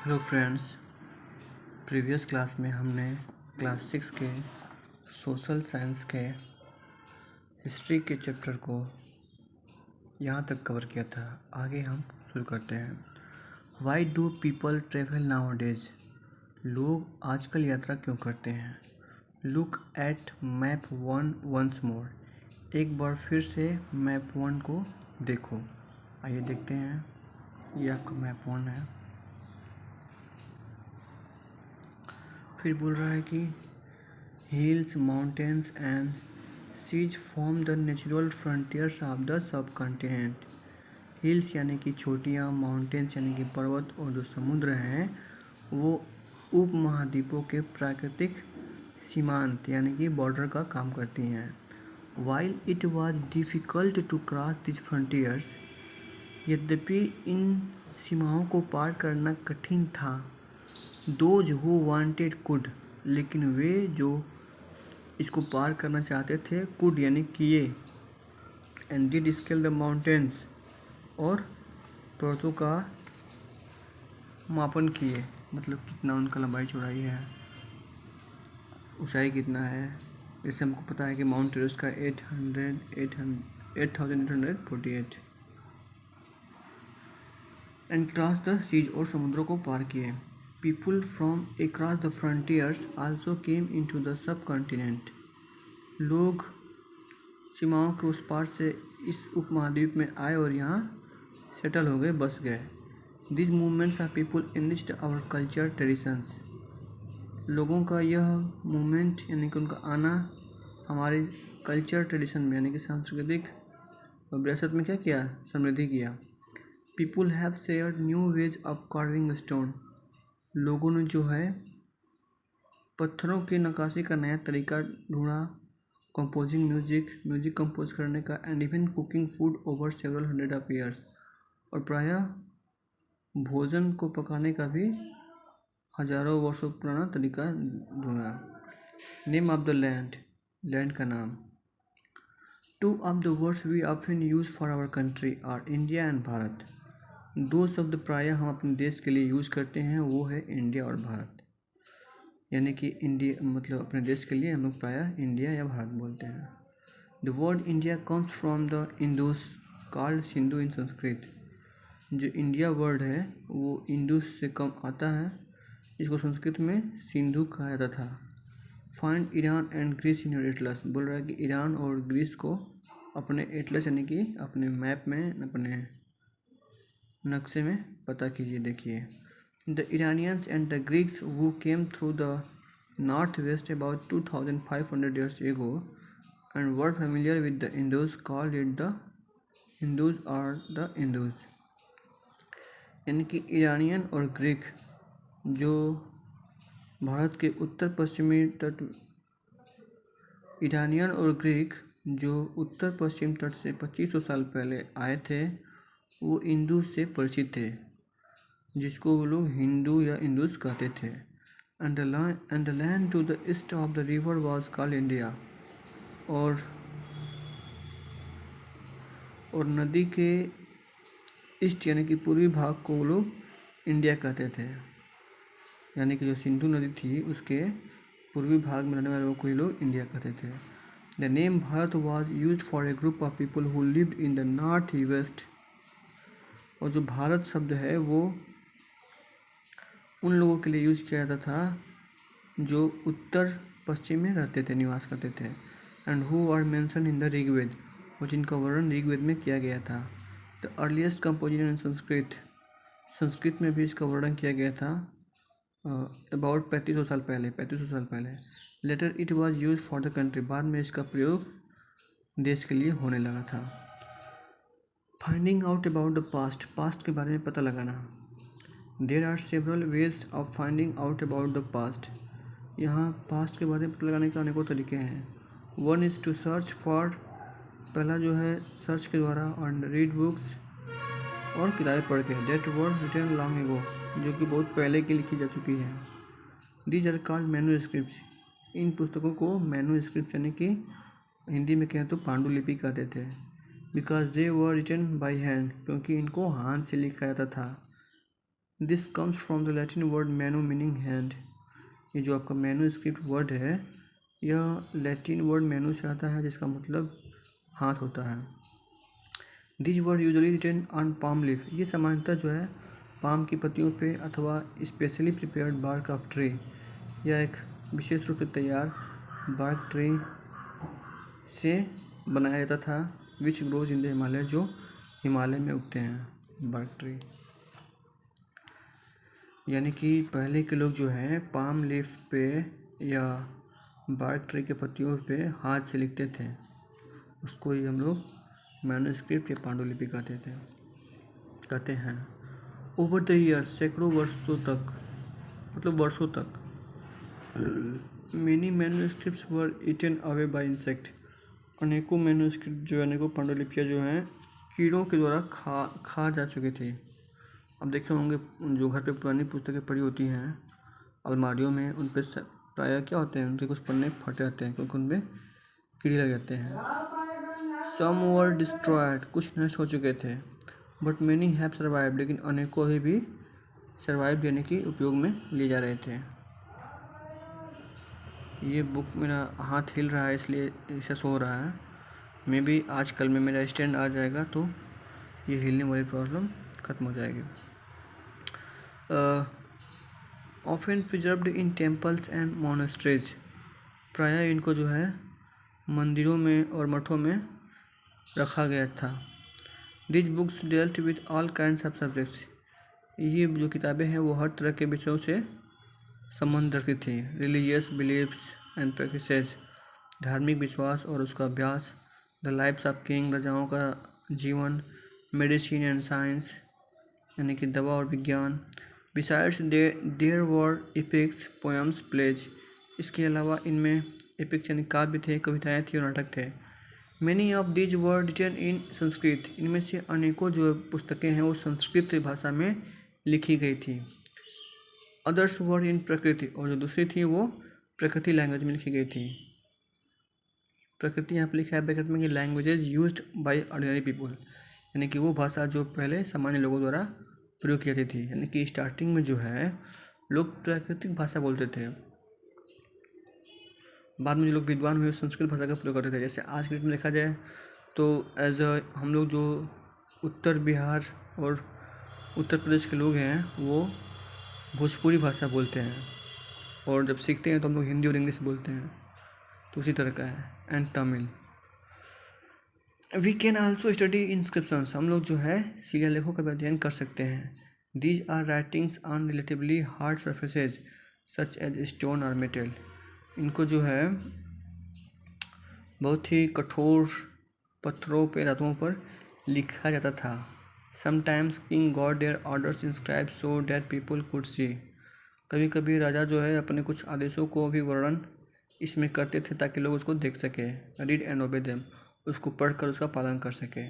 Hello friends, previous class में हमने class 6 के सोशल साइंस के हिस्ट्री के चैप्टर को यहाँ तक कवर किया था। आगे हम शुरू करते हैं। Why do people travel nowadays? लोग आजकल यात्रा क्यों करते हैं? Look at map 1 once more. एक बार फिर से मैप 1 को देखो। आइए देखते हैं। ये आपका मैप 1 है। फिर बोल रहा है कि hills, mountains and seas form the natural frontiers of the subcontinent. Hills यानी कि चोटियाँ, माउंटेन्स यानी कि पर्वत, और जो समुद्र हैं वो उपमहाद्वीपों के प्राकृतिक सीमांत यानी कि बॉर्डर का काम करती हैं। While it was difficult to cross this frontiers, यद्यपि इन सीमाओं को पार करना कठिन था। दोज हु वांटेड कुड, लेकिन वे जो इसको पार करना चाहते थे कुड यानी किए। And did scale the mountains, और पर्वतों का मापन किए, मतलब कितना उनका लंबाई चौड़ाई है, ऊंचाई कितना है। जैसे हमको पता है कि माउंट एवरेस्ट का 8848 एंड क्रॉस द सीज, और समुद्रों को पार किए। People from across the frontiers also came into the sub continent. लोग सीमाओं के उस पार से इस उपमहाद्वीप में आए और यहाँ सेटल हो गए, बस गए। This movements of people enriched our culture traditions. लोगों का यह मूवमेंट यानी कि उनका आना हमारे कल्चर ट्रेडिशन में यानी कि सांस्कृतिक विरासत में क्या किया? समृद्धि किया। People have shared new ways of carving stone. लोगों ने जो है पत्थरों की नक्काशी का नया तरीका ढूंढा। कंपोजिंग म्यूजिक कंपोज करने का, and even cooking food over several hundred of years, और प्रायः भोजन को पकाने का भी हजारों वर्षों पुराना तरीका ढूंढा। नेम ऑफ द लैंड का नाम। Two of the words we often use for our country are India and Bharat. दो शब्द प्रायः हम अपने देश के लिए यूज करते हैं, वो है इंडिया और भारत। यानी कि इंडिया मतलब अपने देश के लिए हम लोग प्रायः इंडिया या भारत बोलते हैं। The word India comes from the Indus called Sindhu in Sanskrit. जो इंडिया वर्ड है वो इंडूस से कम आता है, इसको संस्कृत में सिंधु कहा जाता था। Find Iran and Greece in your atlas. बोल रहा है कि ईरान और ग्रीस को अपने एटलस यानी कि अपने मैप में, अपने नक्शे में पता कीजिए। देखिए, the Iranians and the Greeks who came through the northwest about 2500 years ago and were familiar with the Indus called it the Hindus or the Indus। यानी कि ईरानियन और ग्रीक जो भारत के उत्तर पश्चिमी तट ईरानियन और ग्रीक जो उत्तर पश्चिम तट से 2500 साल पहले आए थे वो इंडूस से परिचित थे, जिसको वो लोग हिंदू या इंडूस कहते थे। And the land to the east of the river was called India, और नदी के ईस्ट यानी कि पूर्वी भाग को वो लोग इंडिया कहते थे। यानी कि जो सिंधु नदी थी उसके पूर्वी भाग में रहने वालों को ही लोग इंडिया कहते थे। The name Bharat was used for a group of people who lived in the north west. और जो भारत शब्द है वो उन लोगों के लिए यूज किया जाता था जो उत्तर पश्चिम में रहते थे, निवास करते थे। And who are mention in the Rigveda, और जिनका वर्णन ऋग्वेद में किया गया था। The earliest composition in Sanskrit में भी इसका वर्णन किया गया था अबाउट 3500 साल पहले। Later it was use for the country, बाद में इसका प्रयोग देश के लिए होने लगा था। Finding out about the past के बारे में पता लगाना। There are several ways of finding out about the past. यहाँ पास्ट के बारे में पता लगाने के अनेकों तरीके हैं। One is to search for, पहला जो है सर्च के द्वारा, और रीड बुक्स, और किताबें पढ़ के। Date word written long ago, जो कि बहुत पहले की लिखी जा चुकी है। These are called manuscripts. इन पुस्तकों को मैन्युस्क्रिप्ट यानी कि हिंदी में कहें तो पांडुलिपि कहते थे। Because they were written by hand, क्योंकि इनको हाथ से लिखा जाता था। This comes from the Latin word mano meaning hand. ये जो आपका मैनूस्क्रिप्ट वर्ड है यह लैटिन वर्ड मैनो से आता है जिसका मतलब हाथ होता है। This word usually written on palm leaf. ये सामान्यतः जो है पाम की पत्तियों पे अथवा specially prepared bark of tree या एक विशेष रूप से तैयार बार्क ट्री से बनाया जाता था which grows in the Himalaya, जो हिमालय में उगते हैं बार्क ट्री। यानी कि पहले के लोग जो हैं पाम लीफ पे या बार्क ट्री के पत्तियों पे हाथ से लिखते थे, उसको ही हम लोग मैन्युस्क्रिप्ट या पांडुलिपि कहते हैं। ओवर द ईयर्स, सैकड़ों वर्षों तक, मतलब वर्षों तक, many manuscripts were eaten away by insect. अनेकों मैन्युस्क्रिप्ट जो अनेकों पांडुलिपियाँ जो हैं कीड़ों के द्वारा खा जा चुके थे। अब देखे होंगे जो घर पे पुरानी पुस्तकें पड़ी होती हैं अलमारियों में, उन पर प्रायः क्या होते हैं, उनके कुछ पन्ने फटे जाते हैं क्योंकि उनमें कीड़े लग जाते हैं। सम वर डिस्ट्रॉयड, कुछ नष्ट हो चुके थे। बट मैनी हैव सर्वाइव, लेकिन अनेकों अभी भी सर्वाइव यानी कि उपयोग में लिए जा रहे थे। ये बुक, मेरा हाथ हिल रहा है इसलिए ऐसा हो रहा है। मे बी आज कल में मेरा स्टैंड आ जाएगा तो ये हिलने वाली प्रॉब्लम ख़त्म हो जाएगी। Often preserved in temples and monasteries, प्रायः इनको जो है मंदिरों में और मठों में रखा गया था। This books dealt with all kinds of subjects, ये जो किताबें हैं वो हर तरह के विषयों से संबंध रखती थी। रिलीजियस बिलीव्स एंड प्रैक्टिसेस, धार्मिक विश्वास और उसका अभ्यास। द लाइफ्स ऑफ किंग, राजाओं का जीवन। मेडिसिन एंड साइंस, यानी कि दवा और विज्ञान। Besides there were epics, poems, plays, इसके अलावा इनमें एपिक्स यानी काव्य थे, कविताएँ थी और नाटक थे। Many of these were written in Sanskrit, इनमें से अनेकों जो पुस्तकें हैं वो संस्कृत भाषा में लिखी गई थी। अदर्स वर इन प्रकृति, और जो दूसरी थी वो प्रकृति लैंग्वेज में लिखी गई थी। प्रकृति यहाँ पर लिखा है ब्रैकेट में कि languages used by ordinary people, यानी कि वो भाषा जो पहले सामान्य लोगों द्वारा प्रयोग की जाती थी। यानी कि स्टार्टिंग में जो है लोग प्राकृतिक भाषा बोलते थे, बाद में जो लोग विद्वान हुए संस्कृत भाषा का प्रयोग करते थे। जैसे आज के डेट में देखा जाए तो हम लोग जो उत्तर बिहार और उत्तर प्रदेश के लोग हैं वो भोजपुरी भाषा बोलते हैं, और जब सीखते हैं तो हम लोग हिंदी और इंग्लिश बोलते हैं, तो उसी तरह का है। And Tamil. We can also study inscriptions, हम लोग जो है शिलालेखों का भी अध्ययन कर सकते हैं। These are writings on relatively hard surfaces such as stone और मेटल, इनको जो है बहुत ही कठोर पत्थरों पे धातुओं पर लिखा जाता था। Sometimes king God there orders inscribe so that people could see, कभी कभी राजा जो है अपने कुछ आदेशों को भी वर्णन इसमें करते थे ताकि लोग उसको देख सके। रीड एंड ओबे देम, उसको पढ़कर उसका पालन कर सके।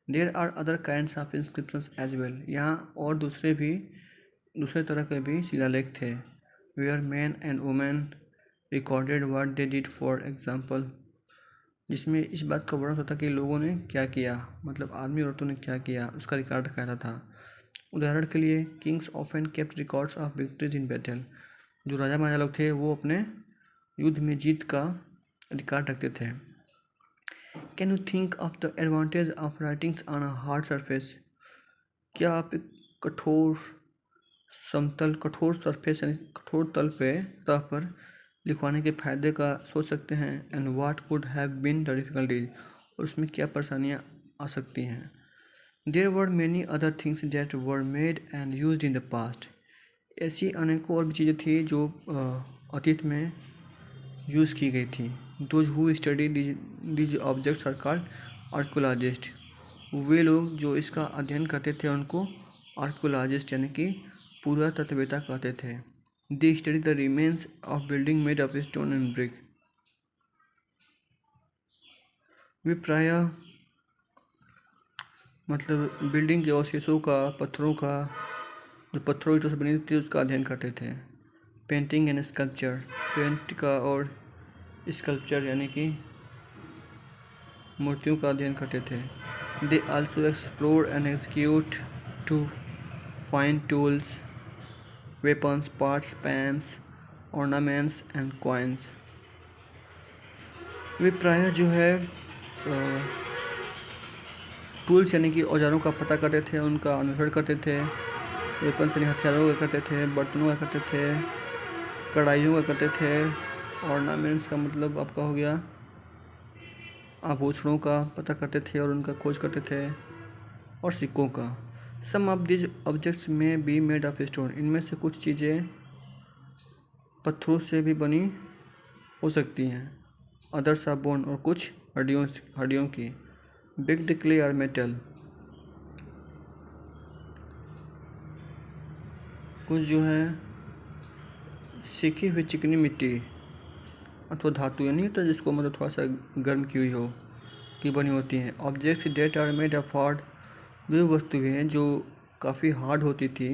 There are other kinds of inscriptions as well, यहाँ और दूसरे तरह के भी शिलालेख थे। Where man and women recorded what they did, for example, जिसमें इस बात का वर्णन होता कि लोगों ने क्या किया, मतलब आदमी और औरतों ने क्या किया, उसका रिकॉर्ड रखा था। उदाहरण के लिए Kings often kept records of victories in battle, जो राजा महाराजा लोग थे वो अपने युद्ध में जीत का रिकॉर्ड रखते थे। Can you think of the advantage of writings on a hard surface, क्या आप एक कठोर सरफेस यानी कठोर तल पे सतह पर लिखवाने के फायदे का सोच सकते हैं। And what could have been the difficulties, और उसमें क्या परेशानियाँ आ सकती हैं। There were many other things that were made and used in the past, ऐसी अनेकों और भी चीज़ें थी जो अतीत में यूज़ की गई थी। Those who study these objects are called archaeologist, वे लोग जो इसका अध्ययन करते थे उनको आर्कोलॉजिस्ट यानी कि पुरातत्ववेत्ता कहते थे। They study the remains of building made of stone and brick, वे प्रायः मतलब बिल्डिंग के अवशेषों का, पत्थरों ईंटों से बनी थी उसका अध्ययन करते थे। पेंटिंग एंड स्कल्पचर, पेंट का और स्कल्पचर यानी कि मूर्तियों का अध्ययन करते थे। They also explore and execute to find tools weapons, parts, pens, ornaments and coins। वे प्रायः जो है टूल्स यानी कि औजारों का पता करते थे, उनका अनुसरण करते थे। वेपन्स यानी हथियारों का करते थे, बर्तनों का करते थे, कढ़ाइयों का करते थे। ऑर्नामेंट्स का मतलब आपका हो गया आभूषणों का पता करते थे और उनका खोज करते थे। और सिक्कों का। सम ऑफ दिज ऑब्जेक्ट्स में बी मेड ऑफ स्टोन, इनमें से कुछ चीज़ें पत्थरों से भी बनी हो सकती हैं। अदर्स आर बोन, और कुछ हड्डियों की। Big the clay or metal, कुछ जो है सीखी हुई चिकनी मिट्टी अथवा धातु यानी होता है जिसको मतलब थोड़ा सा गर्म की हुई हो की बनी होती हैं। Objects that are made of hard, वे वस्तुएं जो काफ़ी हार्ड होती थी।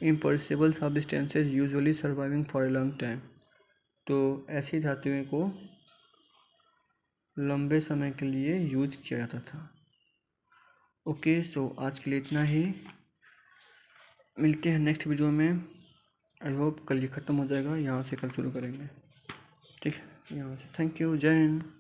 Impossible substances usually surviving for a long time, तो ऐसी धातुओं को लंबे समय के लिए यूज किया जाता था। ओके, सो आज के लिए इतना ही। मिलते हैं नेक्स्ट वीडियो में। आई होप कल ये ख़त्म हो जाएगा, यहाँ से कल शुरू करेंगे। ठीक है, यहाँ से। थैंक यू, जय हिंद।